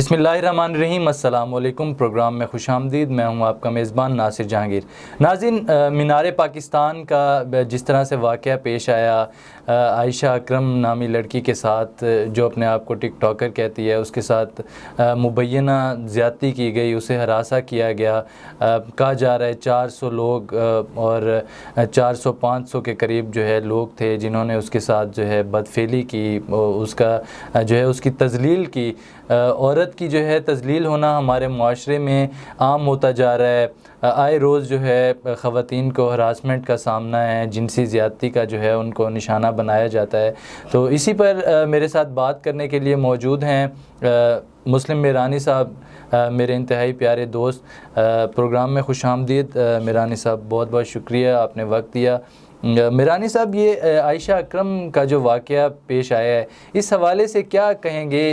بسم اللہ الرحمن الرحیم۔ السلام علیکم۔ پروگرام میں خوش آمدید۔ میں ہوں آپ کا میزبان ناصر جہانگیر۔ ناظرین، مینار پاکستان کا جس طرح سے واقعہ پیش آیا عائشہ اکرم نامی لڑکی کے ساتھ، جو اپنے آپ کو ٹک ٹاکر کہتی ہے، اس کے ساتھ مبینہ زیادتی کی گئی، اسے ہراساں کیا گیا۔ کہا جا رہا ہے 400 لوگ اور 400-500 کے قریب جو ہے لوگ تھے جنہوں نے اس کے ساتھ جو ہے بدفعلی کی، اس کا جو ہے اس کی تذلیل کی۔ عورت کی جو ہے تذلیل ہونا ہمارے معاشرے میں عام ہوتا جا رہا ہے۔ آئے روز جو ہے خواتین کو ہراسمنٹ کا سامنا ہے، جنسی زیادتی کا جو ہے ان کو نشانہ بنایا جاتا ہے۔ تو اسی پر میرے ساتھ بات کرنے کے لیے موجود ہیں مسلم میرانی صاحب، میرے انتہائی پیارے دوست۔ پروگرام میں خوش آمدید میرانی صاحب، بہت بہت شکریہ، آپ نے وقت دیا۔ میرانی صاحب، یہ عائشہ اکرم کا جو واقعہ پیش آیا ہے، اس حوالے سے کیا کہیں گے؟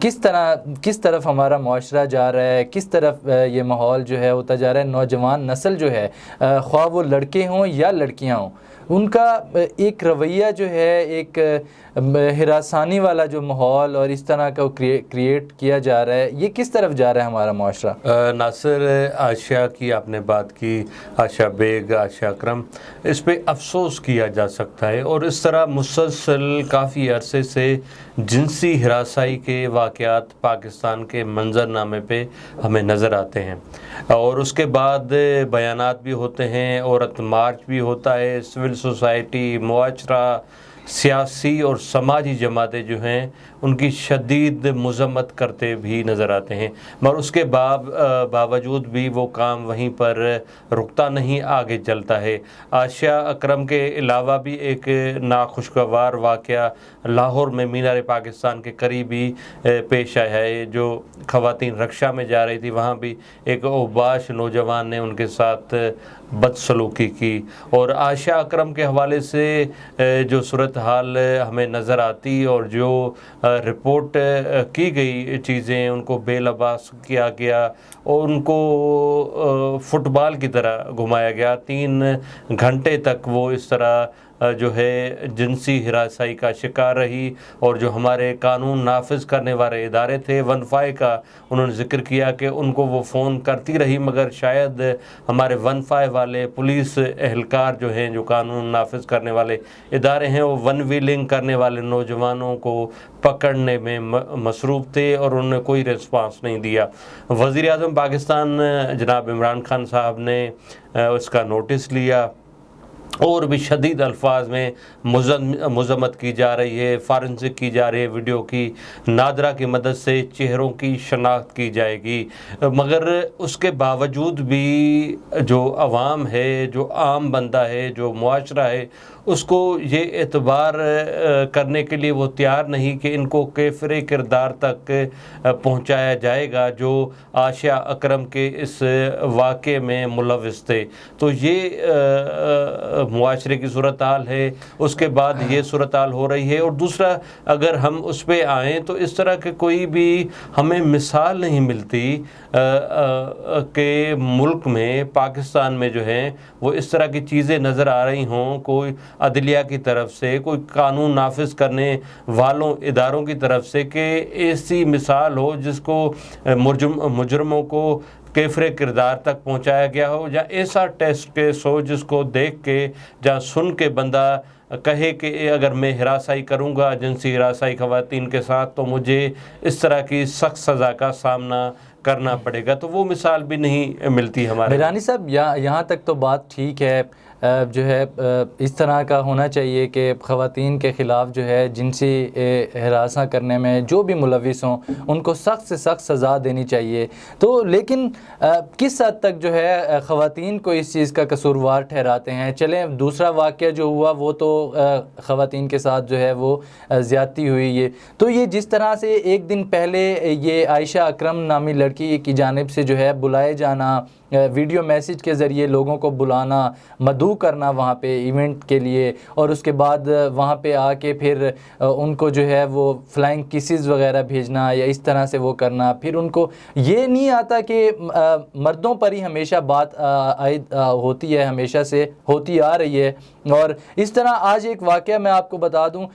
کس طرف ہمارا معاشرہ جا رہا ہے، کس طرف یہ ماحول جو ہے ہوتا جا رہا ہے؟ نوجوان نسل جو ہے، خواہ وہ لڑکے ہوں یا لڑکیاں ہوں، ان کا ایک رویہ جو ہے، ایک ہراسانی والا جو ماحول اور اس طرح کا کریٹ کیا جا رہا ہے، یہ کس طرف جا رہا ہے ہمارا معاشرہ؟ ناصر، عائشہ کی آپ نے بات کی، عائشہ بیگ، عائشہ اکرم، اس پہ افسوس کیا جا سکتا ہے، اور اس طرح مسلسل کافی عرصے سے جنسی ہراسائی کے واقعات پاکستان کے منظرنامے پہ ہمیں نظر آتے ہیں، اور اس کے بعد بیانات بھی ہوتے ہیں، عورت مارچ بھی ہوتا ہے، سول سوسائٹی، معاشرہ، سیاسی اور سماجی جماعتیں جو ہیں ان کی شدید مذمت کرتے بھی نظر آتے ہیں، مگر اس کے باوجود بھی وہ کام وہیں پر رکتا نہیں، آگے چلتا ہے۔ عائشہ اکرم کے علاوہ بھی ایک ناخوشگوار واقعہ لاہور میں مینار پاکستان کے قریب ہی پیش آیا ہے، جو خواتین رکشہ میں جا رہی تھی، وہاں بھی ایک اوباش نوجوان نے ان کے ساتھ بدسلوکی کی۔ اور عائشہ اکرم کے حوالے سے جو صورتحال ہمیں نظر آتی اور جو رپورٹ کی گئی چیزیں، ان کو بے لباس کیا گیا اور ان کو فٹ بال کی طرح گھمایا گیا، 3 گھنٹے تک وہ اس طرح جو ہے جنسی ہراسائی کا شکار رہی، اور جو ہمارے قانون نافذ کرنے والے ادارے تھے، 15 کا انہوں نے ذکر کیا کہ ان کو وہ فون کرتی رہی، مگر شاید ہمارے 15 والے پولیس اہلکار جو ہیں، جو قانون نافذ کرنے والے ادارے ہیں، وہ ون ویلنگ کرنے والے نوجوانوں کو پکڑنے میں مصروف تھے، اور انہوں نے کوئی ریسپانس نہیں دیا۔ وزیر اعظم پاکستان جناب عمران خان صاحب نے اس کا نوٹس لیا، اور بھی شدید الفاظ میں مذمت کی جا رہی ہے، فارنسک کی جا رہی ہے، ویڈیو کی نادرہ کی مدد سے چہروں کی شناخت کی جائے گی، مگر اس کے باوجود بھی جو عوام ہے، جو عام بندہ ہے، جو معاشرہ ہے، اس کو یہ اعتبار کرنے کے لیے وہ تیار نہیں کہ ان کو کیفر کردار تک پہنچایا جائے گا جو عائشہ اکرم کے اس واقعے میں ملوث تھے۔ تو یہ معاشرے کی صورتحال ہے، اس کے بعد یہ صورتحال ہو رہی ہے۔ اور دوسرا، اگر ہم اس پہ آئیں تو اس طرح کے کوئی بھی ہمیں مثال نہیں ملتی کہ ملک میں، پاکستان میں جو ہیں وہ اس طرح کی چیزیں نظر آ رہی ہوں، کوئی عدلیہ کی طرف سے، کوئی قانون نافذ کرنے والوں اداروں کی طرف سے، کہ ایسی مثال ہو جس کو مجرموں کو کیفر کردار تک پہنچایا گیا ہو، یا ایسا ٹیسٹ کیس ہو جس کو دیکھ کے، جہاں سن کے بندہ کہے کہ اگر میں ہراسائی کروں گا، جنسی ہراسائی خواتین کے ساتھ، تو مجھے اس طرح کی سخت سزا کا سامنا کرنا پڑے گا۔ تو وہ مثال بھی نہیں ملتی ہمارے۔ میرانی صاحب، یہاں تک تو بات ٹھیک ہے، جو ہے اس طرح کا ہونا چاہیے کہ خواتین کے خلاف جو ہے جنسی ہراساں کرنے میں جو بھی ملوث ہوں ان کو سخت سے سخت سزا دینی چاہیے۔ تو لیکن کس حد تک جو ہے خواتین کو اس چیز کا قصوروار ٹھہراتے ہیں؟ چلیں، دوسرا واقعہ جو ہوا وہ تو خواتین کے ساتھ جو ہے وہ زیادتی ہوئی ہے، تو یہ جس طرح سے ایک دن پہلے یہ عائشہ اکرم نامی لڑکی کی جانب سے جو ہے بلائے جانا، ویڈیو میسیج کے ذریعے لوگوں کو بلانا، مدعو کرنا وہاں پہ ایونٹ کے لیے، اور اس کے بعد وہاں پہ آ کے پھر ان کو جو ہے وہ فلائنگ کسز وغیرہ بھیجنا یا اس طرح سے وہ کرنا. پھر ان کو یہ نہیں آتا کہ مردوں پر ہی ہمیشہ بات عائد ہوتی ہے، ہمیشہ سے ہوتی آ رہی ہے. اور اس طرح آج ایک واقعہ میں آپ کو بتا دوں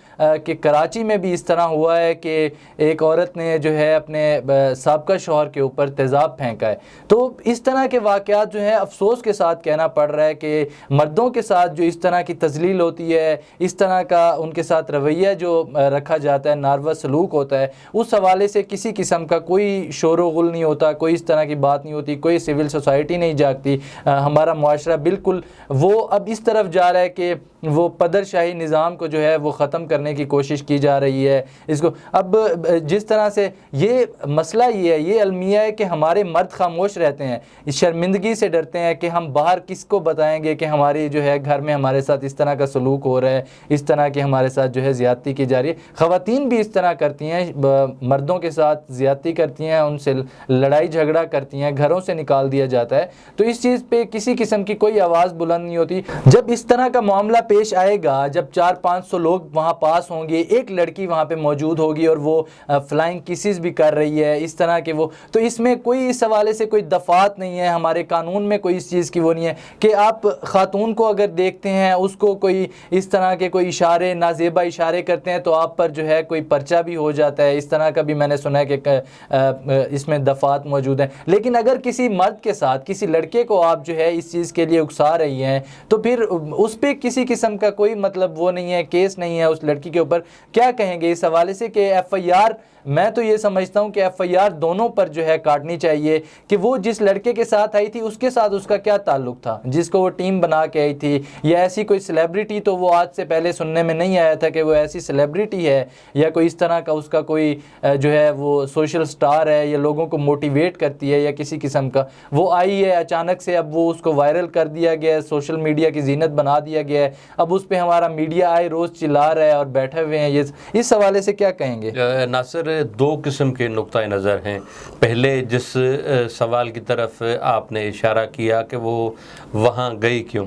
کہ کراچی میں بھی اس طرح ہوا ہے کہ ایک عورت نے جو ہے اپنے سابقہ شوہر کے اوپر تیزاب پھینکا ہے. تو اس طرح کے واقعات جو ہیں افسوس کے ساتھ کہنا پڑ رہا ہے کہ مردوں کے ساتھ جو اس طرح کی تذلیل ہوتی ہے، اس طرح کا ان کے ساتھ رویہ جو رکھا جاتا ہے، ناروا سلوک ہوتا ہے، اس حوالے سے کسی قسم کا کوئی شور و غل نہیں ہوتا، کوئی اس طرح کی بات نہیں ہوتی، کوئی سول سوسائٹی نہیں جاگتی. ہمارا معاشرہ بالکل وہ اب اس طرف جا رہا ہے کہ وہ پدر شاہی نظام کو جو ہے وہ ختم کرنے کی کوشش کی جا رہی ہے. اس کو اب جس طرح سے یہ مسئلہ یہ ہے، یہ المیہ ہے کہ ہمارے مرد خاموش رہتے ہیں، اس شرمندگی سے ڈرتے ہیں کہ ہم باہر کس کو بتائیں گے کہ ہماری جو ہے گھر میں ہمارے ساتھ اس طرح کا سلوک ہو رہا ہے، اس طرح کی ہمارے ساتھ جو ہے زیادتی کی جا رہی ہے. خواتین بھی اس طرح کرتی ہیں، مردوں کے ساتھ زیادتی کرتی ہیں، ان سے لڑائی جھگڑا کرتی ہیں، گھروں سے نکال دیا جاتا ہے. تو اس چیز پہ کسی قسم کی کوئی آواز بلند نہیں ہوتی. جب اس طرح کا معاملہ پیش آئے گا، جب 400-500 لوگ وہاں پاس ہوں گے، ایک لڑکی وہاں پہ موجود ہوگی اور وہ فلائنگ کسز بھی کر رہی ہے اس طرح کے وہ، تو اس میں کوئی اس حوالے سے کوئی دفعات نہیں ہے، ہمارے قانون میں کوئی اس چیز کی وہ نہیں ہے کہ آپ خاتون کو اگر دیکھتے ہیں، اس کو کوئی اس طرح کے کوئی اشارے، نازیبا اشارے کرتے ہیں تو آپ پر جو ہے کوئی پرچہ بھی ہو جاتا ہے. اس طرح کا بھی میں نے سنا ہے کہ اس میں دفعات موجود ہیں. لیکن اگر کسی مرد کے ساتھ کسی لڑکے کو آپ جو ہے اس چیز کے لیے اکسا رہی ہیں تو پھر اس پہ کسی قسم کا کوئی مطلب وہ نہیں ہے، کیس نہیں ہے اس لڑکی کے اوپر. کیا کہیں گے اس حوالے سے کہ ایف آئی آر، میں تو یہ سمجھتا ہوں کہ ایف آئی آر دونوں پر جو ہے کاٹنی چاہیے کہ وہ جس لڑکے کے ساتھ آئی تھی اس کے ساتھ اس کا کیا تعلق تھا، جس کو وہ ٹیم بنا کے آئی تھی، یا ایسی کوئی سیلیبریٹی تو وہ آج سے پہلے سننے میں نہیں آیا تھا کہ وہ ایسی سیلیبریٹی ہے، یا کوئی اس طرح کا اس کا کوئی جو ہے وہ سوشل سٹار ہے یا لوگوں کو موٹیویٹ کرتی ہے یا کسی قسم کا. وہ آئی ہے اچانک سے، اب وہ اس کو وائرل کر دیا گیا ہے، سوشل میڈیا کی زینت بنا دیا گیا ہے، اب اس پہ ہمارا میڈیا آئے روز چلا رہا ہے اور بیٹھے ہوئے ہیں. اس حوالے سے کیا کہیں گے؟ ناصر، دو قسم کے نقطہ نظر ہیں. پہلے جس سوال کی طرف آپ نے اشارہ کیا کہ وہ وہاں گئی کیوں،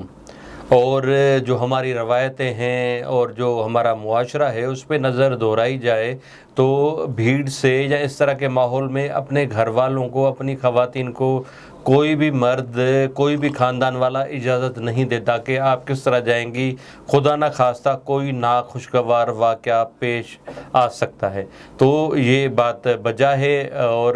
اور جو ہماری روایتیں ہیں اور جو ہمارا معاشرہ ہے اس پہ نظر دہرائی جائے تو بھیڑ سے یا اس طرح کے ماحول میں اپنے گھر والوں کو، اپنی خواتین کو کوئی بھی مرد، کوئی بھی خاندان والا اجازت نہیں دیتا کہ آپ کس طرح جائیں گی. خدا نہ خواستہ کوئی ناخوشگوار واقعہ پیش آ سکتا ہے. تو یہ بات بجا ہے، اور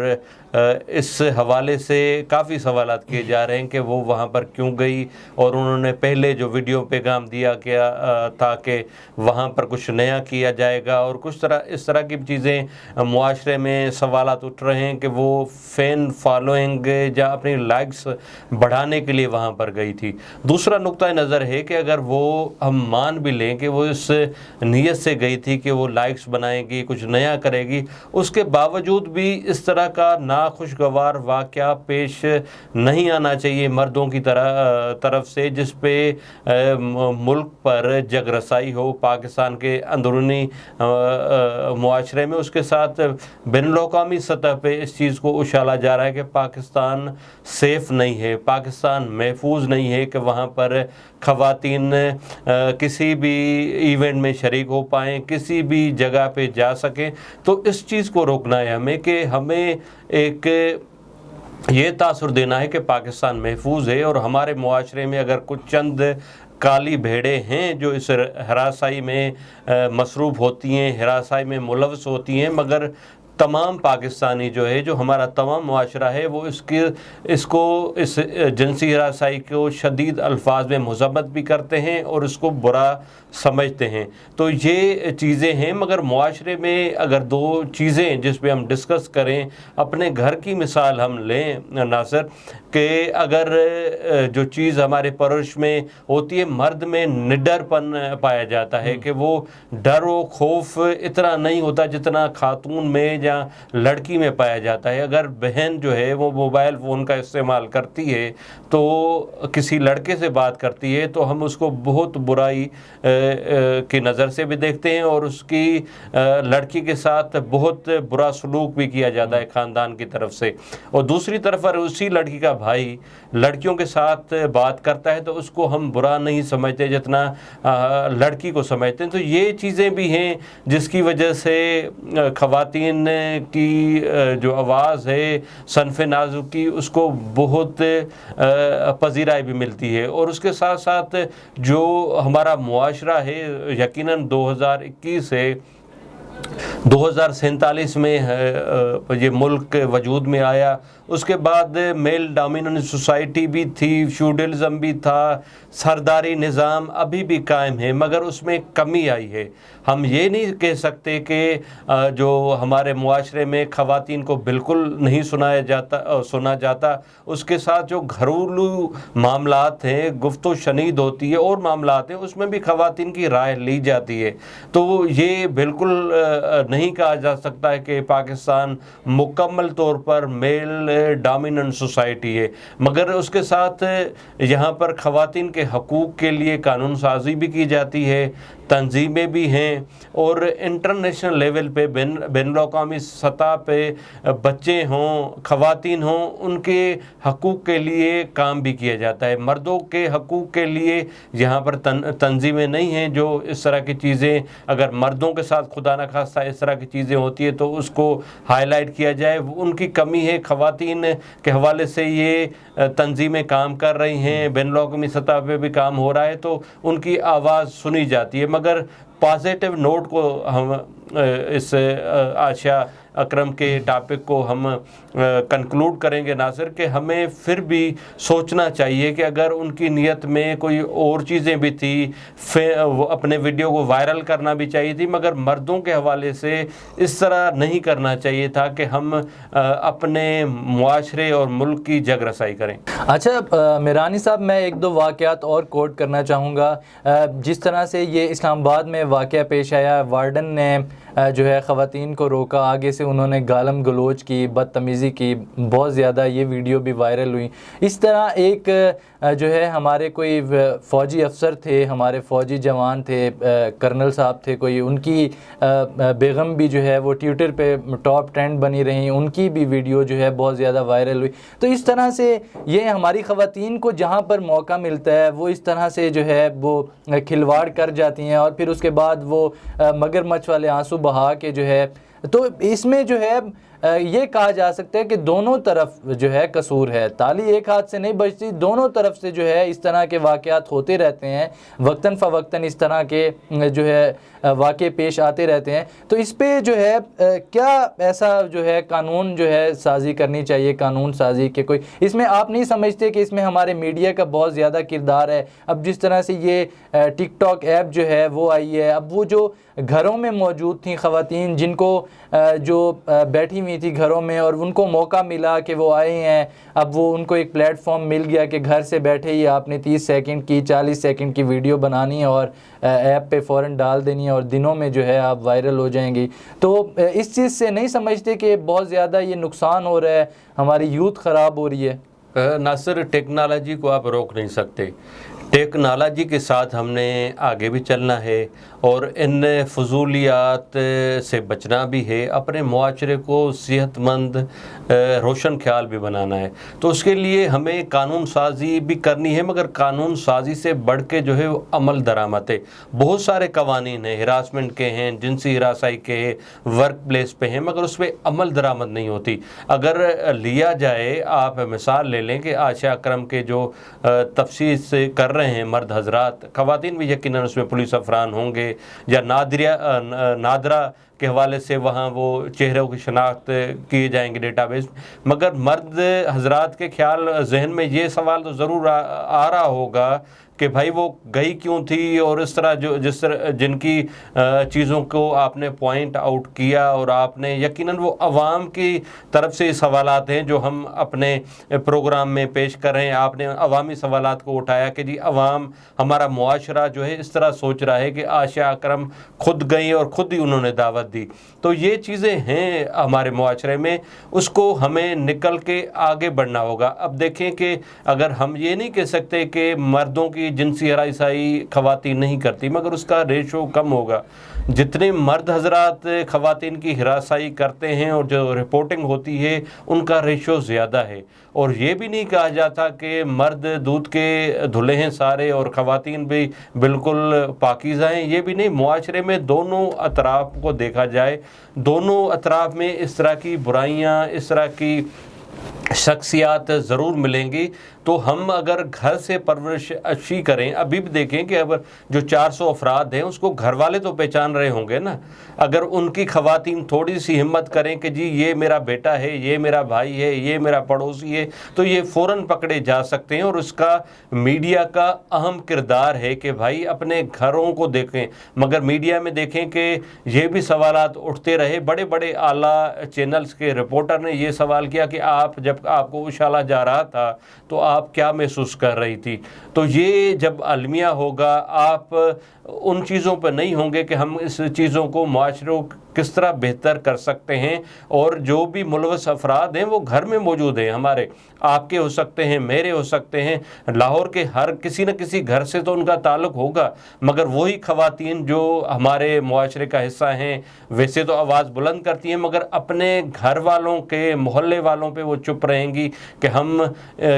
اس حوالے سے کافی سوالات کیے جا رہے ہیں کہ وہ وہاں پر کیوں گئی، اور انہوں نے پہلے جو ویڈیو پیغام دیا گیا تھا کہ وہاں پر کچھ نیا کیا جائے گا، اور کچھ اس طرح کی چیزیں معاشرے میں سوالات اٹھ رہے ہیں کہ وہ فین فالوئنگ یا اپنی لائکس بڑھانے کے لیے وہاں پر گئی تھی. دوسرا نقطہ نظر ہے کہ اگر وہ ہم مان بھی لیں کہ وہ اس نیت سے گئی تھی کہ وہ لائکس بنائے گی، کچھ نیا کرے گی، اس کے باوجود بھی اس طرح کا ناخوشگوار واقعہ پیش نہیں آنا چاہیے مردوں کی طرف سے جس پہ ملک پر جگ رسائی ہو. پاکستان کے اندرونی معاشرے میں، اس کے ساتھ بین الاقوامی سطح پہ اس چیز کو اچھالا جا رہا ہے کہ پاکستان سیف نہیں ہے، پاکستان محفوظ نہیں ہے کہ وہاں پر خواتین کسی بھی ایونٹ میں شریک ہو پائیں، کسی بھی جگہ پہ جا سکیں. تو اس چیز کو روکنا ہے ہمیں، کہ ہمیں ایک یہ تاثر دینا ہے کہ پاکستان محفوظ ہے، اور ہمارے معاشرے میں اگر کچھ چند کالی بھیڑیں ہیں جو اس ہراسائی میں مصروف ہوتی ہیں، ہراسائی میں ملوث ہوتی ہیں، مگر تمام پاکستانی جو ہے، جو ہمارا تمام معاشرہ ہے، وہ اس جنسی ہراسائی کو شدید الفاظ میں مذمت بھی کرتے ہیں اور اس کو برا سمجھتے ہیں. تو یہ چیزیں ہیں، مگر معاشرے میں اگر دو چیزیں جس پہ ہم ڈسکس کریں، اپنے گھر کی مثال ہم لیں ناصر، کہ اگر جو چیز ہمارے پرورش میں ہوتی ہے، مرد میں نڈر پن پایا جاتا ہے کہ وہ ڈر و خوف اتنا نہیں ہوتا جتنا خاتون میں جہاں لڑکی میں پایا جاتا ہے. اگر بہن جو ہے وہ موبائل فون کا استعمال کرتی ہے تو کسی لڑکے سے بات کرتی ہے تو ہم اس کو بہت برائی کی نظر سے بھی دیکھتے ہیں اور اس کی لڑکی کے ساتھ بہت برا سلوک بھی کیا جاتا ہے خاندان کی طرف سے. اور دوسری طرف اگر اسی لڑکی کا بھائی لڑکیوں کے ساتھ بات کرتا ہے تو اس کو ہم برا نہیں سمجھتے جتنا لڑکی کو سمجھتے ہیں. تو یہ چیزیں بھی ہیں جس کی وجہ سے خواتین کی جو آواز ہے صنف نازک کی اس کو بہت پذیرائی بھی ملتی ہے. اور اس کے ساتھ ساتھ جو ہمارا معاشرہ ہے یقیناً 2021 سے 2047 میں یہ ملک وجود میں آیا. اس کے بعد میل ڈومیننٹ سوسائٹی بھی تھی, فیوڈلزم بھی تھا, سرداری نظام ابھی بھی قائم ہے مگر اس میں کمی آئی ہے. ہم یہ نہیں کہہ سکتے کہ جو ہمارے معاشرے میں خواتین کو بالکل نہیں سنا جاتا. اس کے ساتھ جو گھریلو معاملات ہیں, گفت و شنید ہوتی ہے اور معاملات ہیں, اس میں بھی خواتین کی رائے لی جاتی ہے. تو یہ بالکل نہیں کہا جا سکتا ہے کہ پاکستان مکمل طور پر میل ڈومیننٹ سوسائٹی ہے, مگر اس کے ساتھ یہاں پر خواتین کے حقوق کے لیے قانون سازی بھی کی جاتی ہے, تنظیمیں بھی ہیں اور انٹرنیشنل لیول پہ بین الاقوامی سطح پہ بچے ہوں, خواتین ہوں, ان کے حقوق کے لیے کام بھی کیا جاتا ہے. مردوں کے حقوق کے لیے یہاں پر تنظیمیں نہیں ہیں جو اس طرح کی چیزیں, اگر مردوں کے ساتھ خدا نخواستہ اس طرح کی چیزیں ہوتی ہے تو اس کو ہائی لائٹ کیا جائے. ان کی کمی ہے. خواتین کے حوالے سے یہ تنظیمیں کام کر رہی ہیں, بین الاقوامی سطح پہ بھی کام ہو رہا ہے تو ان کی آواز سنی جاتی ہے. مگر پازیٹیو نوٹ کو ہم اس عائشہ اکرم کے ٹاپک کو ہم کنکلوڈ کریں گے ناصر, کہ ہمیں پھر بھی سوچنا چاہیے کہ اگر ان کی نیت میں کوئی اور چیزیں بھی تھی, اپنے ویڈیو کو وائرل کرنا بھی چاہیے تھی, مگر مردوں کے حوالے سے اس طرح نہیں کرنا چاہیے تھا کہ ہم اپنے معاشرے اور ملک کی جگ رسائی کریں. اچھا میرانی صاحب, میں ایک دو واقعات اور کوٹ کرنا چاہوں گا. جس طرح سے یہ اسلام آباد میں واقعہ پیش آیا, وارڈن نے جو ہے خواتین کو روکا, آگے سے انہوں نے گالم گلوچ کی, بدتمیزی کی, بہت زیادہ یہ ویڈیو بھی وائرل ہوئی. اس طرح ایک جو ہے ہمارے کوئی فوجی افسر تھے, ہمارے فوجی جوان تھے, کرنل صاحب تھے کوئی, ان کی بیگم بھی جو ہے وہ ٹویٹر پہ ٹاپ ٹرینڈ بنی رہیں, ان کی بھی ویڈیو جو ہے بہت زیادہ وائرل ہوئی. تو اس طرح سے یہ ہماری خواتین کو جہاں پر موقع ملتا ہے وہ اس طرح سے جو ہے وہ کھلواڑ کر جاتی ہیں, اور پھر اس کے بعد وہ مگر مچھ والے آنسو بہا کے جو ہے. تو اس میں جو ہے یہ کہا جا سکتا ہے کہ دونوں طرف جو ہے قصور ہے, تالی ایک ہاتھ سے نہیں بجتی, دونوں طرف سے جو ہے اس طرح کے واقعات ہوتے رہتے ہیں, وقتاً فوقتاً اس طرح کے جو ہے واقع پیش آتے رہتے ہیں. تو اس پہ جو ہے کیا ایسا جو ہے قانون جو ہے سازی کرنی چاہیے, قانون سازی کے کوئی اس میں آپ نہیں سمجھتے کہ اس میں ہمارے میڈیا کا بہت زیادہ کردار ہے؟ اب جس طرح سے یہ ٹک ٹاک ایپ جو ہے وہ آئی ہے, اب وہ جو گھروں میں موجود تھیں خواتین, جن کو جو بیٹھی ہوئی تھی گھروں میں اور ان کو موقع ملا کہ وہ آئے ہیں, اب وہ ان کو ایک پلیٹ فارم مل گیا کہ گھر سے بیٹھے ہی آپ نے 30 سیکنڈ کی 40 سیکنڈ کی ویڈیو بنانی ہے اور ایپ پہ فوراً ڈال دینی ہے اور دنوں میں جو ہے آپ وائرل ہو جائیں گی. تو اس چیز سے نہیں سمجھتے کہ بہت زیادہ یہ نقصان ہو رہا ہے, ہماری یوتھ خراب ہو رہی ہے؟ ناصر, ٹیکنالوجی کو آپ روک نہیں سکتے, ٹیکنالوجی کے ساتھ ہم نے آگے بھی چلنا ہے اور ان فضولیات سے بچنا بھی ہے, اپنے معاشرے کو صحت مند روشن خیال بھی بنانا ہے. تو اس کے لیے ہمیں قانون سازی بھی کرنی ہے, مگر قانون سازی سے بڑھ کے جو ہے وہ عمل درآمد ہے. بہت سارے قوانین ہیں, ہراسمنٹ کے ہیں, جنسی ہراسائی کے ہیں, ورک پلیس پہ ہیں, مگر اس پہ عمل درآمد نہیں ہوتی. اگر لیا جائے, آپ مثال لے لیں کہ عائشہ اکرم کے جو تفسیر سے کر رہے ہیں مرد حضرات, خواتین بھی یقیناً اس میں پولیس افسران ہوں گے, یا نادرہ کے حوالے سے وہاں وہ چہروں کی شناخت کیے جائیں گے ڈیٹا بیس, مگر مرد حضرات کے خیال ذہن میں یہ سوال تو ضرور آ رہا ہوگا کہ بھائی وہ گئی کیوں تھی, اور اس طرح جس طرح جن کی چیزوں کو آپ نے پوائنٹ آؤٹ کیا, اور آپ نے یقیناً وہ عوام کی طرف سے سوالات ہیں جو ہم اپنے پروگرام میں پیش کر رہے ہیں. آپ نے عوامی سوالات کو اٹھایا کہ جی عوام, ہمارا معاشرہ جو ہے اس طرح سوچ رہا ہے کہ عائشہ اکرم خود گئیں اور خود ہی انہوں نے دعوت بربادی. تو یہ چیزیں ہیں ہمارے معاشرے میں, اس کو ہمیں نکل کے آگے بڑھنا ہوگا. اب دیکھیں کہ اگر ہم یہ نہیں کہہ سکتے کہ مردوں کی جنسی ہراسائی خواتین نہیں کرتی, مگر اس کا ریشو کم ہوگا. جتنے مرد حضرات خواتین کی ہراسائی کرتے ہیں اور جو رپورٹنگ ہوتی ہے ان کا ریشو زیادہ ہے. اور یہ بھی نہیں کہا جاتا کہ مرد دودھ کے دھلے ہیں سارے اور خواتین بھی بالکل پاکیزہ ہیں, یہ بھی نہیں. معاشرے میں دونوں اطراف کو دیکھا جائے, دونوں اطراف میں اس طرح کی برائیاں, اس طرح کی شخصیات ضرور ملیں گی. تو ہم اگر گھر سے پرورش اچھی کریں, ابھی بھی دیکھیں کہ اگر جو 400 افراد ہیں اس کو گھر والے تو پہچان رہے ہوں گے نا. اگر ان کی خواتین تھوڑی سی ہمت کریں کہ جی یہ میرا بیٹا ہے, یہ میرا بھائی ہے, یہ میرا پڑوسی ہے, تو یہ فوراً پکڑے جا سکتے ہیں. اور اس کا میڈیا کا اہم کردار ہے کہ بھائی اپنے گھروں کو دیکھیں. مگر میڈیا میں دیکھیں کہ یہ بھی سوالات اٹھتے رہے. بڑے بڑے اعلیٰ چینلز کے رپورٹر نے یہ سوال کیا کہ جب آپ کو اچھالا جا رہا تھا تو آپ کیا محسوس کر رہی تھی. تو یہ جب المیہ ہوگا, آپ ان چیزوں پہ نہیں ہوں گے کہ ہم اس چیزوں کو معاشروں کس طرح بہتر کر سکتے ہیں. اور جو بھی ملوث افراد ہیں وہ گھر میں موجود ہیں, ہمارے آپ کے ہو سکتے ہیں, میرے ہو سکتے ہیں, لاہور کے ہر کسی نہ کسی گھر سے تو ان کا تعلق ہوگا. مگر وہی خواتین جو ہمارے معاشرے کا حصہ ہیں ویسے تو آواز بلند کرتی ہیں, مگر اپنے گھر والوں کے, محلے والوں پہ وہ چپ رہیں گی کہ ہم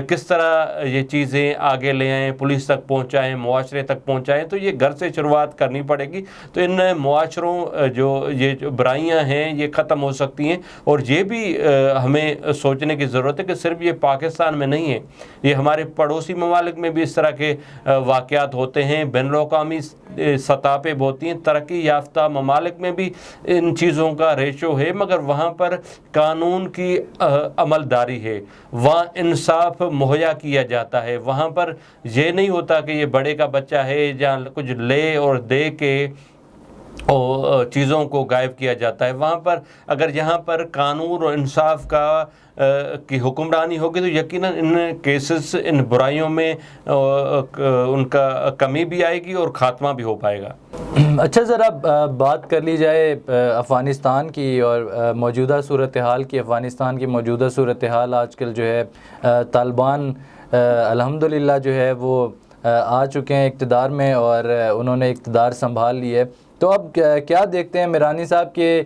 کس طرح یہ چیزیں آگے لے آئیں, پولیس تک پہنچائیں, معاشرے تک پہنچائیں. تو یہ گھر سے شروعات کرنی پڑے گی. تو ان معاشروں جو یہ برائیاں ہیں یہ ختم ہو سکتی ہیں. اور یہ بھی ہمیں سوچنے کی ضرورت ہے کہ صرف یہ پاکستان میں نہیں ہے, یہ ہمارے پڑوسی ممالک میں بھی اس طرح کے واقعات ہوتے ہیں. بین الاقوامی سطح پہ ہوتی ہیں. ترقی یافتہ ممالک میں بھی ان چیزوں کا ریشو ہے, مگر وہاں پر قانون کی عملداری ہے, وہاں انصاف مہیا کیا جاتا ہے. وہاں پر یہ نہیں ہوتا کہ یہ بڑے کا بچہ ہے جہاں کچھ لے اور دے کے چیزوں کو غائب کیا جاتا ہے. وہاں پر اگر یہاں پر قانون اور انصاف کی حکمرانی ہوگی تو یقیناً ان کیسز, ان برائیوں میں ان کا کمی بھی آئے گی اور خاتمہ بھی ہو پائے گا. اچھا, ذرا بات کر لی جائے افغانستان کی اور موجودہ صورتحال کی. افغانستان کی موجودہ صورتحال آج کل جو ہے, طالبان الحمدللہ جو ہے وہ آ چکے ہیں اقتدار میں اور انہوں نے اقتدار سنبھال لی ہے. تو اب کیا دیکھتے ہیں میرانی صاحب کہ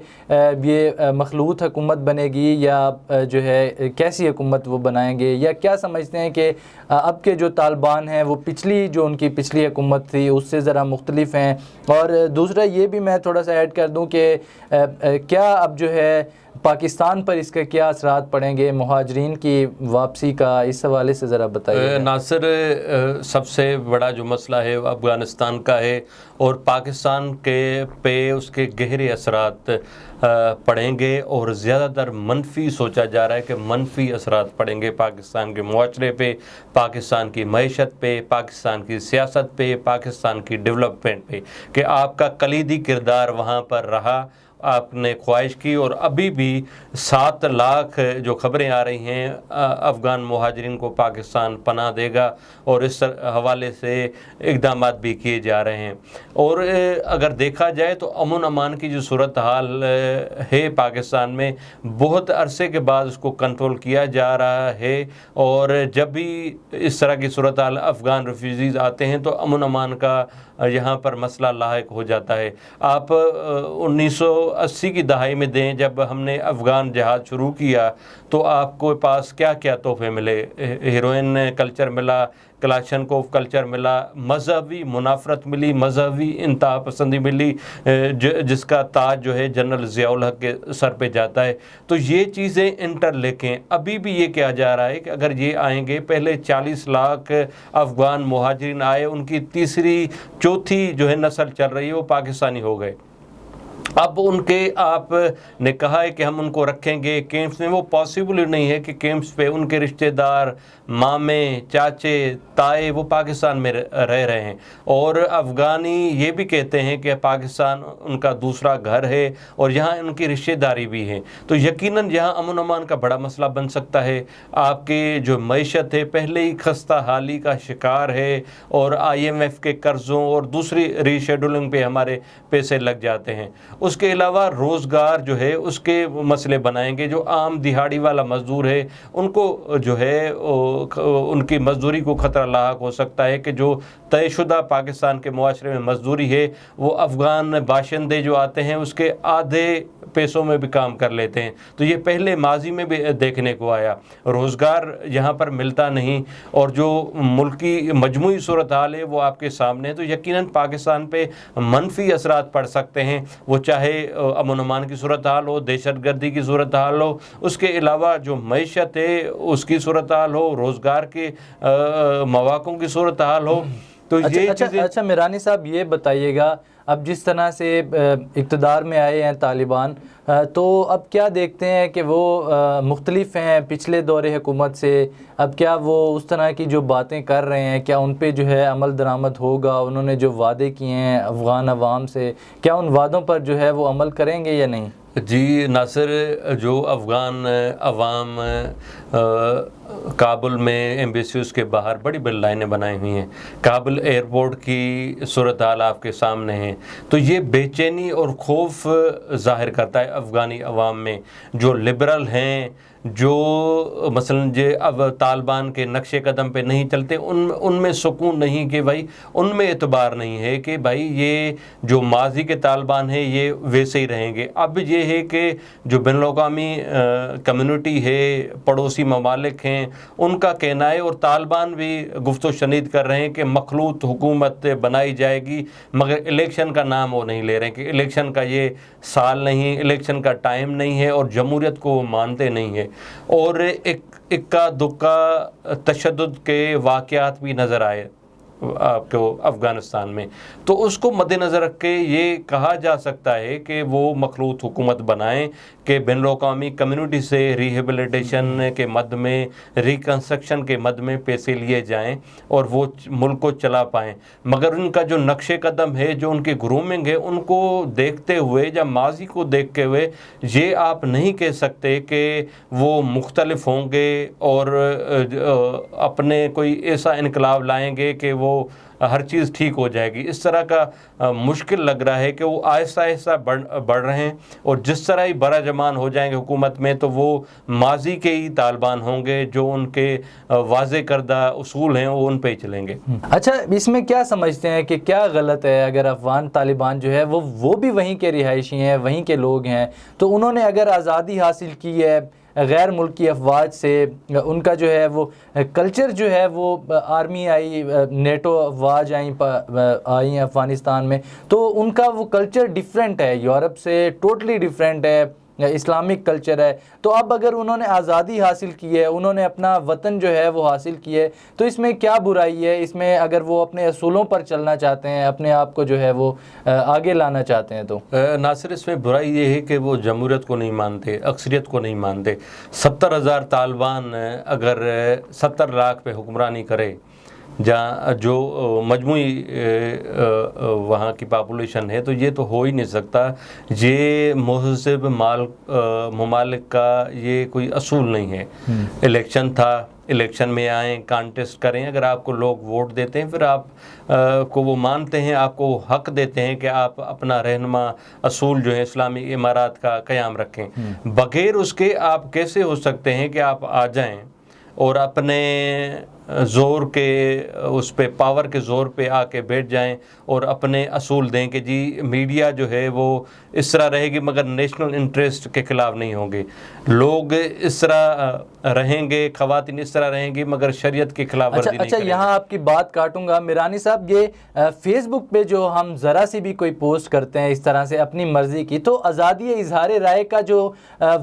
یہ مخلوط حکومت بنے گی یا جو ہے کیسی حکومت وہ بنائیں گے, یا کیا سمجھتے ہیں کہ اب کے جو طالبان ہیں وہ جو ان کی پچھلی حکومت تھی اس سے ذرا مختلف ہیں؟ اور دوسرا یہ بھی میں تھوڑا سا ایڈ کر دوں کہ کیا اب جو ہے پاکستان پر اس کے کیا اثرات پڑیں گے, مہاجرین کی واپسی کا, اس حوالے سے ذرا بتائیے. ناصر, سب سے بڑا جو مسئلہ ہے وہ افغانستان کا ہے اور پاکستان پہ اس کے گہرے اثرات پڑیں گے, اور زیادہ تر منفی سوچا جا رہا ہے کہ منفی اثرات پڑیں گے پاکستان کے معاشرے پہ, پاکستان کی معیشت پہ, پاکستان کی سیاست پہ, پاکستان کی ڈیولپمنٹ پہ. کہ آپ کا کلیدی کردار وہاں پر رہا, آپ نے خواہش کی, اور ابھی بھی 7 لاکھ جو خبریں آ رہی ہیں افغان مہاجرین کو پاکستان پناہ دے گا, اور اس حوالے سے اقدامات بھی کیے جا رہے ہیں. اور اگر دیکھا جائے تو امن امان کی جو صورتحال ہے پاکستان میں, بہت عرصے کے بعد اس کو کنٹرول کیا جا رہا ہے. اور جب بھی اس طرح کی صورتحال افغان ریفیوجیز آتے ہیں تو امن امان کا یہاں پر مسئلہ لاحق ہو جاتا ہے. آپ 1980 کی دہائی میں دیں, جب ہم نے افغان جہاد شروع کیا تو آپ کو پاس کیا کیا تحفے ملے؟ ہیروئن کلچر ملا, کلاشنکوف کلچر ملا, مذہبی منافرت ملی, مذہبی انتہا پسندی ملی, جس کا تاج جو ہے جنرل ضیاء الحق کے سر پہ جاتا ہے. تو یہ چیزیں انٹرلیکیں. ابھی بھی یہ کہا جا رہا ہے کہ اگر یہ آئیں گے, پہلے 40 لاکھ افغان مہاجرین آئے, ان کی تیسری چوتھی جو ہے نسل چل رہی ہے وہ پاکستانی ہو گئے. اب ان کے آپ نے کہا ہے کہ ہم ان کو رکھیں گے کیمپس میں, وہ پاسبل نہیں ہے کہ کیمپس پہ ان کے رشتہ دار, مامے, چاچے, تائے وہ پاکستان میں رہ رہے ہیں. اور افغانی یہ بھی کہتے ہیں کہ پاکستان ان کا دوسرا گھر ہے اور یہاں ان کی رشتہ داری بھی ہے. تو یقیناً یہاں امن امان کا بڑا مسئلہ بن سکتا ہے. آپ کی جو معیشت ہے پہلے ہی خستہ حالی کا شکار ہے, اور IMF کے قرضوں اور دوسری ری شیڈولنگ پہ ہمارے پیسے لگ جاتے ہیں. اس کے علاوہ روزگار جو ہے اس کے مسئلے بنائیں گے. جو عام دہاڑی والا مزدور ہے ان کو جو ہے ان کی مزدوری کو خطرہ لاحق ہو سکتا ہے کہ جو طے شدہ پاکستان کے معاشرے میں مزدوری ہے وہ افغان باشندے جو آتے ہیں اس کے آدھے پیسوں میں بھی کام کر لیتے ہیں. تو یہ پہلے ماضی میں بھی دیکھنے کو آیا. روزگار یہاں پر ملتا نہیں اور جو ملکی مجموعی صورتحال ہے وہ آپ کے سامنے ہے. تو یقیناً پاکستان پہ منفی اثرات پڑ سکتے ہیں, وہ چاہے امن و امان کی صورتحال ہو, دہشت گردی کی صورتحال ہو, اس کے علاوہ جو معیشت ہے اس کی صورتحال ہو, روزگار کے مواقع کی صورتحال ہو. تو یہ چیزیں اچھا میرانی صاحب یہ بتائیے گا, اب جس طرح سے اقتدار میں آئے ہیں طالبان, تو اب کیا دیکھتے ہیں کہ وہ مختلف ہیں پچھلے دور حکومت سے. اب کیا وہ اس طرح کی جو باتیں کر رہے ہیں کیا ان پہ جو ہے عمل درآمد ہوگا؟ انہوں نے جو وعدے کیے ہیں افغان عوام سے, کیا ان وعدوں پر جو ہے وہ عمل کریں گے یا نہیں؟ جی ناصر, جو افغان عوام کابل میں ایمبیسیز کے باہر بڑی بڑی لائنیں بنائی ہوئی ہیں, کابل ایئرپورٹ کی صورتحال آپ کے سامنے ہیں, تو یہ بے چینی اور خوف ظاہر کرتا ہے افغانی عوام میں. جو لبرل ہیں, جو مثلاً اب طالبان کے نقش قدم پہ نہیں چلتے, ان میں سکون نہیں کہ بھائی ان میں اعتبار نہیں ہے کہ بھائی یہ جو ماضی کے طالبان ہیں یہ ویسے ہی رہیں گے. اب یہ ہے کہ جو بین الاقوامی کمیونٹی ہے, پڑوسی ممالک ہیں, ان کا کہنا ہے اور طالبان بھی گفت و شنید کر رہے ہیں کہ مخلوط حکومت بنائی جائے گی, مگر الیکشن کا نام وہ نہیں لے رہے ہیں کہ الیکشن کا یہ سال نہیں, الیکشن کا ٹائم نہیں ہے, اور جمہوریت کو مانتے نہیں ہیں. اور اکا دکا تشدد کے واقعات بھی نظر آئے آپ کو افغانستان میں. تو اس کو مد نظر رکھ کے یہ کہا جا سکتا ہے کہ وہ مخلوط حکومت بنائیں کہ بین الاقوامی کمیونٹی سے ریہیبلیٹیشن کے مد میں, ریکنسٹرکشن کے مد میں پیسے لیے جائیں اور وہ ملک کو چلا پائیں. مگر ان کا جو نقش قدم ہے, جو ان کی گرومنگ ہے, ان کو دیکھتے ہوئے یا ماضی کو دیکھتے ہوئے یہ آپ نہیں کہہ سکتے کہ وہ مختلف ہوں گے اور اپنے کوئی ایسا انقلاب لائیں گے کہ وہ ہر چیز ٹھیک ہو جائے گی. اس طرح کا مشکل لگ رہا ہے کہ وہ آہستہ آہستہ بڑھ رہے ہیں, اور جس طرح ہی برا جمان ہو جائیں گے حکومت میں تو وہ ماضی کے ہی طالبان ہوں گے, جو ان کے واضح کردہ اصول ہیں وہ ان پہ ہی چلیں گے. اچھا, اس میں کیا سمجھتے ہیں کہ کیا غلط ہے اگر افغان طالبان جو ہے وہ بھی وہیں کے رہائشی ہیں, وہیں کے لوگ ہیں, تو انہوں نے اگر آزادی حاصل کی ہے غیر ملکی افواج سے, ان کا جو ہے وہ کلچر جو ہے وہ آرمی آئی, نیٹو افواج آئی ہیں افغانستان میں, تو ان کا وہ کلچر ڈیفرنٹ ہے, یورپ سے ٹوٹلی ڈیفرنٹ ہے, اسلامک کلچر ہے. تو اب اگر انہوں نے آزادی حاصل کی ہے, انہوں نے اپنا وطن جو ہے وہ حاصل کی ہے, تو اس میں کیا برائی ہے؟ اس میں اگر وہ اپنے اصولوں پر چلنا چاہتے ہیں, اپنے آپ کو جو ہے وہ آگے لانا چاہتے ہیں, تو ناصر اس میں برائی یہ ہے کہ وہ جمہوریت کو نہیں مانتے, اکثریت کو نہیں مانتے. 70,000 طالبان اگر 70 لاکھ پہ حکمرانی کرے, جہاں جو مجموعی وہاں کی پاپولیشن ہے, تو یہ تو ہو ہی نہیں سکتا. یہ مہذب ممالک کا یہ کوئی اصول نہیں ہے. الیکشن تھا, الیکشن میں آئیں, کانٹیسٹ کریں, اگر آپ کو لوگ ووٹ دیتے ہیں پھر آپ کو وہ مانتے ہیں, آپ کو حق دیتے ہیں کہ آپ اپنا رہنما اصول جو ہے اسلامی امارات کا قیام رکھیں. بغیر اس کے آپ کیسے ہو سکتے ہیں کہ آپ آ جائیں اور اپنے زور کے اس پہ پاور کے زور پہ آ کے بیٹھ جائیں اور اپنے اصول دیں کہ جی میڈیا جو ہے وہ اس طرح رہے گی مگر نیشنل انٹرسٹ کے خلاف نہیں ہوں گے, لوگ اس طرح رہیں گے, خواتین اس طرح رہیں گی مگر شریعت کے خلاف ورزی نہیں کریں گے. یہاں آپ کی بات کاٹوں گا میرانی صاحب. یہ فیس بک پہ جو ہم ذرا سی بھی کوئی پوسٹ کرتے ہیں اس طرح سے اپنی مرضی کی, تو آزادی اظہار رائے کا جو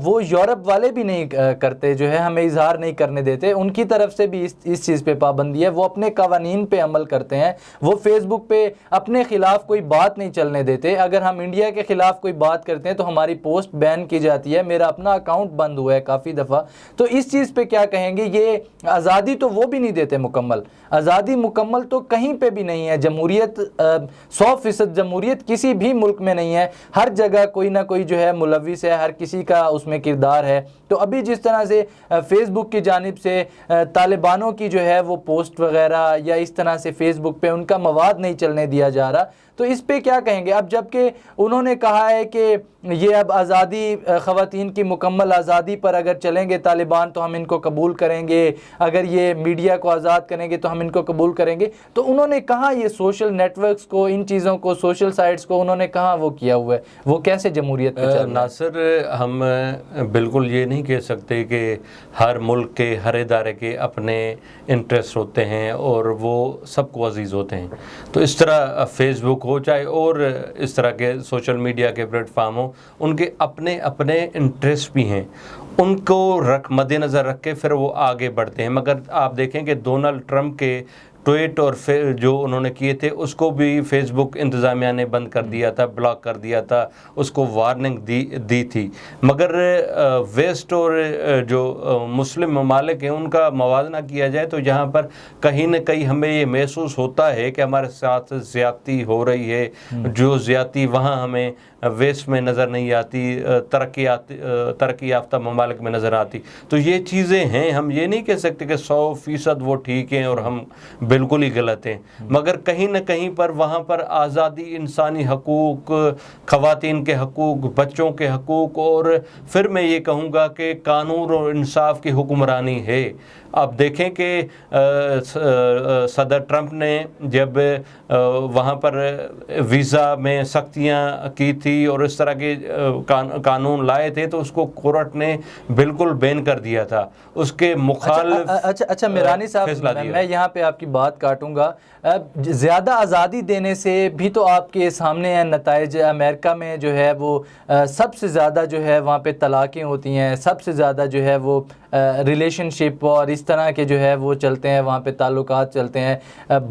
وہ یورپ والے بھی نہیں کرتے, جو ہے ہمیں اظہار نہیں کرنے دیتے, ان کی طرف سے بھی اس چیز پہ پابندی ہے. وہ اپنے قوانین پہ عمل کرتے ہیں, وہ فیس بک پہ اپنے خلاف کوئی بات نہیں چلنے دیتے. اگر ہم انڈیا کے خلاف کوئی بات کرتے ہیں تو ہماری پوسٹ بین کی جاتی ہے, میرا اپنا اکاؤنٹ بند ہوا ہے کافی دفعہ. تو اس چیز پہ کیا کہیں گے؟ یہ آزادی تو وہ بھی نہیں دیتے مکمل, آزادی مکمل تو کہیں پہ بھی نہیں ہے. جمہوریت 100% جمہوریت کسی بھی ملک میں نہیں ہے, ہر جگہ کوئی نہ کوئی جو ہے ملوث ہے, ہر کسی کا اس میں کردار ہے. تو ابھی جس طرح سے فیس بک کی جانب سے طالبانوں کی جو ہے وہ پوسٹ وغیرہ یا اس طرح سے فیس بک پہ ان کا مواد نہیں چلنے دیا جا رہا, تو اس پہ کیا کہیں گے؟ اب جبکہ انہوں نے کہا ہے کہ یہ اب آزادی، خواتین کی مکمل آزادی پر اگر چلیں گے طالبان تو ہم ان کو قبول کریں گے، اگر یہ میڈیا کو آزاد کریں گے تو ہم ان کو قبول کریں گے. تو انہوں نے کہاں یہ سوشل نیٹ ورکس کو، ان چیزوں کو، سوشل سائٹس کو انہوں نے کہاں وہ کیا ہوا ہے؟ وہ کیسے جمہوریت پہ چل رہا ہے؟ ناصر، ہم بالکل یہ نہیں کہہ سکتے کہ ہر ملک کے، ہر ادارے کے اپنے انٹرسٹ ہوتے ہیں اور وہ سب کو عزیز ہوتے ہیں. تو اس طرح فیس بک ہو چاہے اور اس طرح کے سوشل میڈیا کے پلیٹ فارم ہوں، ان کے اپنے اپنے انٹرسٹ بھی ہیں، ان کو مد نظر رکھ کے پھر وہ آگے بڑھتے ہیں. مگر آپ دیکھیں کہ ڈونلڈ ٹرمپ کے ٹویٹ اور جو انہوں نے کیے تھے اس کو بھی فیس بک انتظامیہ نے بند کر دیا تھا، بلاک کر دیا تھا، اس کو وارننگ دی تھی. مگر ویسٹ اور جو مسلم ممالک ہیں ان کا موازنہ کیا جائے تو یہاں پر کہیں نہ کہیں ہمیں یہ محسوس ہوتا ہے کہ ہمارے ساتھ زیادتی ہو رہی ہے. جو زیادتی وہاں ہمیں ویسٹ میں نظر نہیں آتی، ترقی یافتہ ممالک میں نظر آتی. تو یہ چیزیں ہیں، ہم یہ نہیں کہہ سکتے کہ 100% وہ ٹھیک ہیں اور ہم بالکل ہی غلط ہیں. مگر کہیں نہ کہیں پر وہاں پر آزادی، انسانی حقوق، خواتین کے حقوق، بچوں کے حقوق، اور پھر میں یہ کہوں گا کہ قانون اور انصاف کی حکمرانی ہے. آپ دیکھیں کہ صدر ٹرمپ نے جب وہاں پر ویزا میں سختیاں کی تھی اور اس طرح کے قانون لائے تھے تو اس کو کورٹ نے بالکل بین کر دیا تھا. اس کے مخالف اچھا میرانی صاحب، میں یہاں پہ آپ کی بات کاٹوں گا. زیادہ آزادی دینے سے بھی تو آپ کے سامنے ہیں نتائج. امریکہ میں جو ہے وہ سب سے زیادہ جو ہے وہاں پہ طلاقیں ہوتی ہیں، سب سے زیادہ جو ہے وہ ریلیشن شپ اور اس طرح کے جو ہے وہ چلتے ہیں، وہاں پہ تعلقات چلتے ہیں.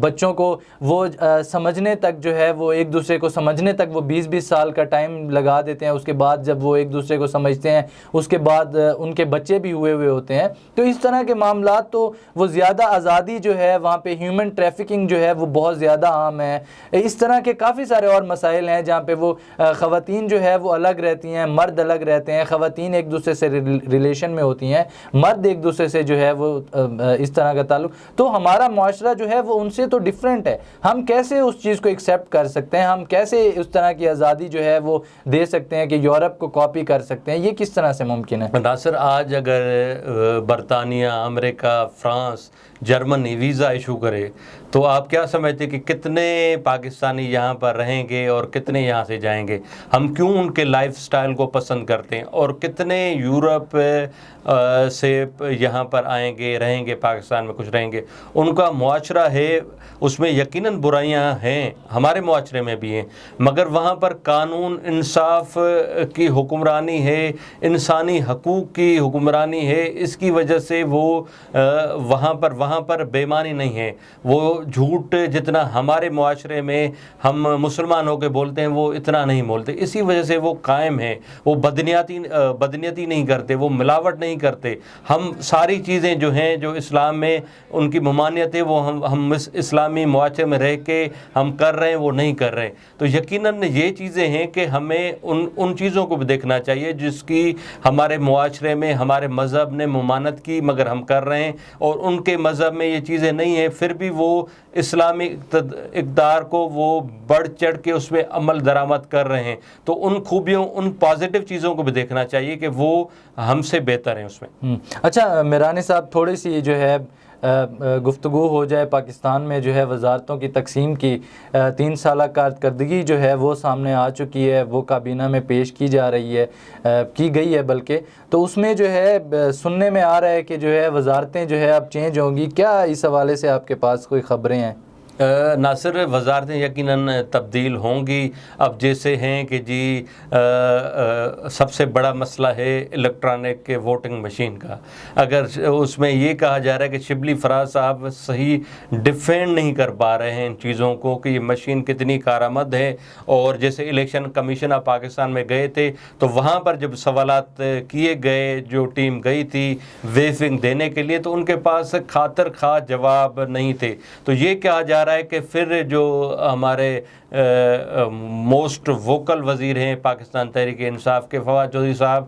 بچوں کو وہ سمجھنے تک جو ہے وہ ایک دوسرے کو سمجھنے تک وہ 20 سال کا ٹائم لگا دیتے ہیں. اس کے بعد جب وہ ایک دوسرے کو سمجھتے ہیں اس کے بعد ان کے بچے بھی ہوئے ہوتے ہیں. تو اس طرح کے معاملات تو وہ زیادہ آزادی جو ہے وہاں پہ ہیومن ٹریفکنگ جو ہے وہ بہت زیادہ عام ہے. اس طرح کے کافی سارے اور مسائل ہیں جہاں پہ وہ خواتین جو ہے وہ الگ رہتی ہیں، مرد الگ رہتے ہیں. خواتین ایک دوسرے سے ریلیشن میں ہوتی ہیں، مرد ایک دوسرے سے جو ہے وہ اس طرح کا تعلق. تو ہمارا معاشرہ جو ہے وہ ان سے تو ڈیفرنٹ ہے. ہم کیسے اس چیز کو ایکسیپٹ کر سکتے ہیں؟ ہم کیسے اس طرح کی آزادی جو ہے وہ دے سکتے ہیں کہ یورپ کو کاپی کر سکتے ہیں؟ یہ کس طرح سے ممکن ہے؟ ناصر، آج اگر برطانیہ، امریکہ، فرانس، جرمنی ویزا ایشو کرے تو آپ کیا سمجھتے کہ کتنے پاکستانی یہاں پر رہیں گے اور کتنے یہاں سے جائیں گے؟ ہم کیوں ان کے لائف سٹائل کو پسند کرتے ہیں؟ اور کتنے یورپ سے یہاں پر آئیں گے، رہیں گے، پاکستان میں کچھ رہیں گے. ان کا معاشرہ ہے، اس میں یقیناً برائیاں ہیں، ہمارے معاشرے میں بھی ہیں، مگر وہاں پر قانون انصاف کی حکمرانی ہے، انسانی حقوق کی حکمرانی ہے. اس کی وجہ سے وہ وہاں پر بے ایمانی نہیں ہے. وہ جھوٹ جتنا ہمارے معاشرے میں ہم مسلمان ہو کے بولتے ہیں وہ اتنا نہیں بولتے. اسی وجہ سے وہ قائم ہیں. وہ بدنیتی نہیں کرتے، وہ ملاوٹ نہیں کرتے. ہم ساری چیزیں جو ہیں جو اسلام میں ان کی ممانعت ہے وہ ہم اسلامی معاشرے میں رہ کے ہم کر رہے ہیں، وہ نہیں کر رہے. تو یقیناً یہ چیزیں ہیں کہ ہمیں ان چیزوں کو بھی دیکھنا چاہیے جس کی ہمارے معاشرے میں ہمارے مذہب نے ممانعت کی مگر ہم کر رہے ہیں، اور ان کے مذہب میں یہ چیزیں نہیں ہیں پھر بھی وہ اسلامی اقدار کو وہ بڑھ چڑھ کے اس میں عمل درآمد کر رہے ہیں. تو ان خوبیوں، ان پازیٹیو چیزوں کو بھی دیکھنا چاہیے کہ وہ ہم سے بہتر ہیں اس میں. اچھا میرانی صاحب، تھوڑی سی جو ہے گفتگو ہو جائے. پاکستان میں جو ہے وزارتوں کی تقسیم کی 3 سالہ کارکردگی جو ہے وہ سامنے آ چکی ہے، وہ کابینہ میں پیش کی جا رہی ہے، کی گئی ہے بلکہ. تو اس میں جو ہے سننے میں آ رہا ہے کہ جو ہے وزارتیں جو ہے اب چینج ہوں گی. کیا اس حوالے سے آپ کے پاس کوئی خبریں ہیں؟ ناصر، وزارتیں یقیناً تبدیل ہوں گی. اب جیسے ہیں کہ جی سب سے بڑا مسئلہ ہے الیکٹرانک ووٹنگ مشین کا. اگر اس میں یہ کہا جا رہا ہے کہ شبلی فراز صاحب صحیح ڈیفینڈ نہیں کر پا رہے ہیں ان چیزوں کو کہ یہ مشین کتنی کارآمد ہے. اور جیسے الیکشن کمیشن آف پاکستان میں گئے تھے تو وہاں پر جب سوالات کیے گئے، جو ٹیم گئی تھی ویفنگ دینے کے لیے، تو ان کے پاس خاطر خواہ جواب نہیں تھے. تو یہ کہا جا رہا ہے کہ پھر جو ہمارے موسٹ ووکل وزیر ہیں پاکستان تحریک انصاف کے فواد چودھری صاحب,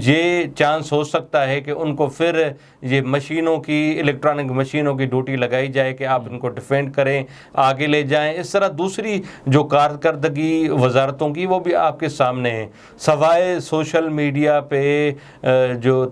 یہ چانس ہو سکتا ہے کہ ان کو پھر یہ مشینوں کی, الیکٹرانک مشینوں کی ڈیوٹی لگائی جائے کہ آپ ان کو ڈیفینڈ کریں, آگے لے جائیں. اس طرح دوسری جو کارکردگی وزارتوں کی وہ بھی آپ کے سامنے ہیں. سوائے سوشل میڈیا پہ جو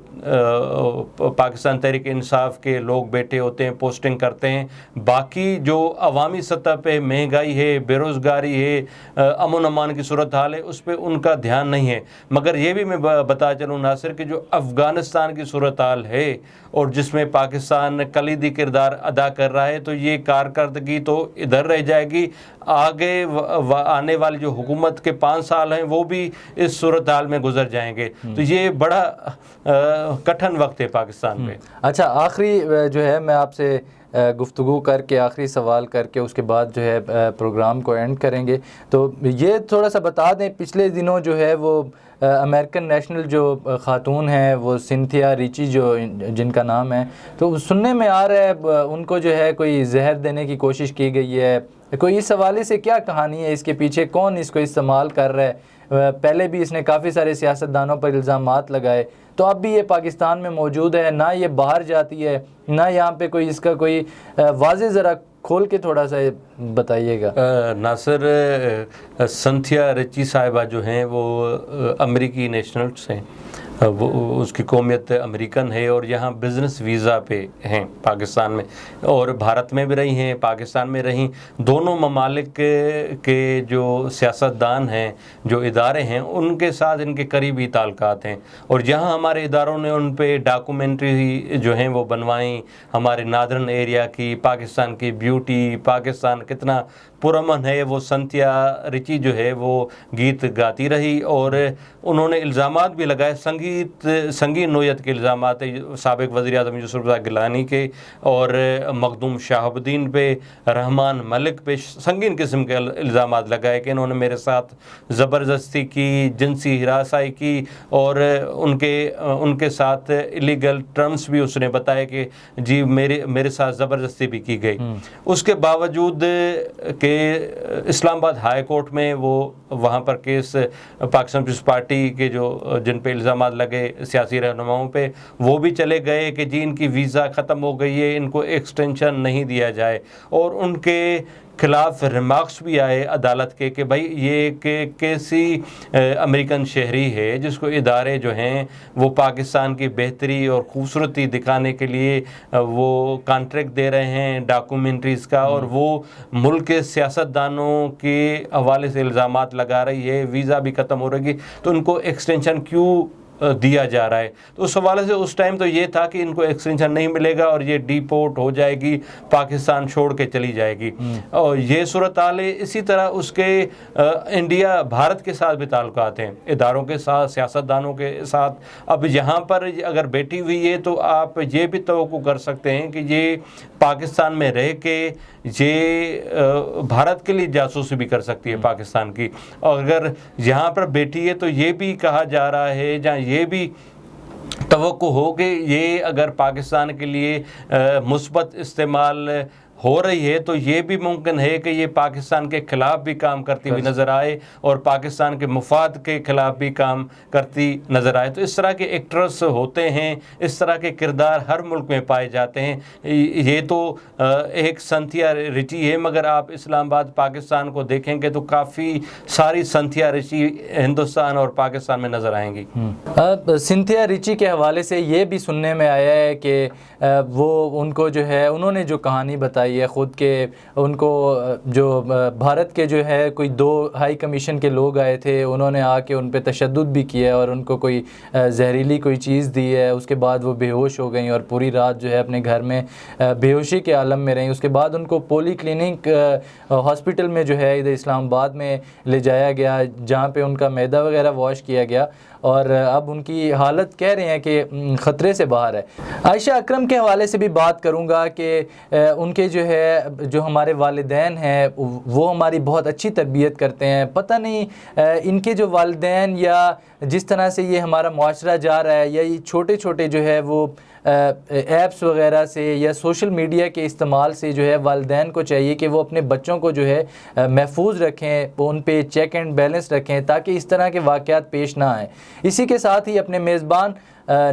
پاکستان تحریک انصاف کے لوگ بیٹھے ہوتے ہیں, پوسٹنگ کرتے ہیں, باقی جو عوامی سطح پہ مہنگائی ہے, بے روزگاری ہے, امن امان کی صورتحال ہے, اس پہ ان کا دھیان نہیں ہے. مگر یہ بھی میں بتا چلوں ناصر کہ جو افغانستان کی صورتحال ہے اور جس میں پاکستان کلیدی کردار ادا کر رہا ہے, تو یہ کارکردگی تو ادھر رہ جائے گی. آگے آنے والی جو حکومت کے 5 سال ہیں وہ بھی اس صورتحال میں گزر جائیں گے. تو یہ بڑا کٹھن وقت ہے پاکستان میں. اچھا, آخری جو ہے میں آپ سے گفتگو کر کے آخری سوال کر کے اس کے بعد جو ہے پروگرام کو اینڈ کریں گے. تو یہ تھوڑا سا بتا دیں, پچھلے دنوں جو ہے وہ امریکن نیشنل جو خاتون ہیں وہ سنتھیا ریچی جو جن کا نام ہے, تو سننے میں آ رہا ہے ان کو جو ہے کوئی زہر دینے کی کوشش کی گئی ہے. کوئی اس حوالے سے کیا کہانی ہے, اس کے پیچھے کون اس کو استعمال کر رہا ہے؟ پہلے بھی اس نے کافی سارے سیاستدانوں پر الزامات لگائے, تو اب بھی یہ پاکستان میں موجود ہے, نہ یہ باہر جاتی ہے, نہ یہاں پہ کوئی اس کا کوئی واضح ذرا کھول کے تھوڑا سا بتائیے گا. ناصر, سنتھیا ریچی صاحبہ جو ہیں وہ امریکی نیشنلز ہیں, وہ اس کی قومیت امریکن ہے اور یہاں بزنس ویزا پہ ہیں پاکستان میں, اور بھارت میں بھی رہی ہیں, پاکستان میں رہیں. دونوں ممالک کے جو سیاستدان ہیں, جو ادارے ہیں, ان کے ساتھ ان کے قریبی تعلقات ہیں. اور جہاں ہمارے اداروں نے ان پہ ڈاکومنٹری جو ہیں وہ بنوائیں, ہمارے نادرن ایریا کی, پاکستان کی بیوٹی, پاکستان کتنا پرامن ہے, وہ سنتھیا ریچی جو ہے وہ گیت گاتی رہی. اور انہوں نے الزامات بھی لگائے, سنگین نوعیت کے الزامات سابق وزیر اعظم یوسف رضا گیلانی کے اور مخدوم شہاب الدین پہ, رحمان ملک پہ سنگین قسم کے الزامات لگائے کہ انہوں نے میرے ساتھ زبردستی کی, جنسی ہراسائی کی, اور ان کے ساتھ الیگل ٹرمز بھی اس نے بتایا کہ جی میرے ساتھ زبردستی بھی کی گئی. اس کے باوجود کہ اسلام آباد ہائی کورٹ میں وہاں پر کیس پاکستان پیپلز پارٹی کے جن پہ الزامات لگے سیاسی رہنماؤں پہ, وہ بھی چلے گئے کہ جی ان کی ویزا ختم ہو گئی ہے, ان کو ایکسٹینشن نہیں دیا جائے. اور ان کے خلاف ریمارکس بھی آئے عدالت کے کہ بھائی یہ کیسی امریکن شہری ہے جس کو ادارے جو ہیں وہ پاکستان کی بہتری اور خوبصورتی دکھانے کے لیے وہ کانٹریکٹ دے رہے ہیں ڈاکومنٹریز کا, اور وہ ملک کے سیاستدانوں کے حوالے سے الزامات لگا رہی ہے, ویزا بھی ختم ہو رہی ہے, تو ان کو ایکسٹینشن کیوں دیا جا رہا ہے. تو اس حوالے سے اس ٹائم تو یہ تھا کہ ان کو ایکسٹینشن نہیں ملے گا اور یہ ڈی پورٹ ہو جائے گی, پاکستان چھوڑ کے چلی جائے گی. اور یہ صورتحال ہے. اسی طرح اس کے انڈیا بھارت کے ساتھ بھی تعلقات ہیں, اداروں کے ساتھ, سیاستدانوں کے ساتھ. اب یہاں پر اگر بیٹھی ہوئی ہے تو آپ یہ بھی توقع کر سکتے ہیں کہ یہ پاکستان میں رہ کے یہ بھارت کے لیے جاسوسی بھی کر سکتی ہے پاکستان کی. اور اگر یہاں پر بیٹھی ہے تو یہ بھی کہا جا رہا ہے, جہاں یہ بھی توقع ہو کہ یہ اگر پاکستان کے لیے مثبت استعمال ہو رہی ہے تو یہ بھی ممکن ہے کہ یہ پاکستان کے خلاف بھی کام کرتی ہوئی نظر آئے اور پاکستان کے مفاد کے خلاف بھی کام کرتی نظر آئے. تو اس طرح کے ایکٹرس ہوتے ہیں, اس طرح کے کردار ہر ملک میں پائے جاتے ہیں. یہ تو ایک سنتھیا ریچی ہے, مگر آپ اسلام آباد پاکستان کو دیکھیں گے تو کافی ساری سنتھیا ریچی ہندوستان اور پاکستان میں نظر آئیں گی. سنتھیا ریچی کے حوالے سے یہ بھی سننے میں آیا ہے کہ وہ ان کو جو ہے انہوں نے جو کہانی بتائی ہے خود کے, ان کو جو بھارت کے جو ہے کوئی 2 ہائی کمیشن کے لوگ آئے تھے, انہوں نے آ کے ان پہ تشدد بھی کیا اور ان کو کوئی زہریلی کوئی چیز دی ہے. اس کے بعد وہ بے ہوش ہو گئیں اور پوری رات جو ہے اپنے گھر میں بے ہوشی کے عالم میں رہیں. اس کے بعد ان کو پولی کلینک ہاسپٹل میں جو ہے ادھر اسلام آباد میں لے جایا گیا, جہاں پہ ان کا معدہ وغیرہ واش کیا گیا. اور اب ان کی حالت کہہ رہے ہیں کہ خطرے سے باہر ہے۔ عائشہ اکرم کے حوالے سے بھی بات کروں گا کہ ان کے جو ہمارے والدین ہیں وہ ہماری بہت اچھی تربیت کرتے ہیں۔ پتہ نہیں ان کے جو والدین یا جس طرح سے یہ ہمارا معاشرہ جا رہا ہے، یا یہ چھوٹے چھوٹے جو ہے وہ ایپس وغیرہ سے یا سوشل میڈیا کے استعمال سے جو ہے والدین کو چاہیے کہ وہ اپنے بچوں کو جو ہے محفوظ رکھیں، ان پہ چیک اینڈ بیلنس رکھیں تاکہ اس طرح کے واقعات پیش نہ آئیں۔ اسی کے ساتھ ہی اپنے میزبان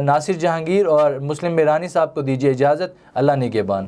ناصر جہانگیر اور مسلم میرانی صاحب کو دیجیے اجازت۔ اللہ نگہبان۔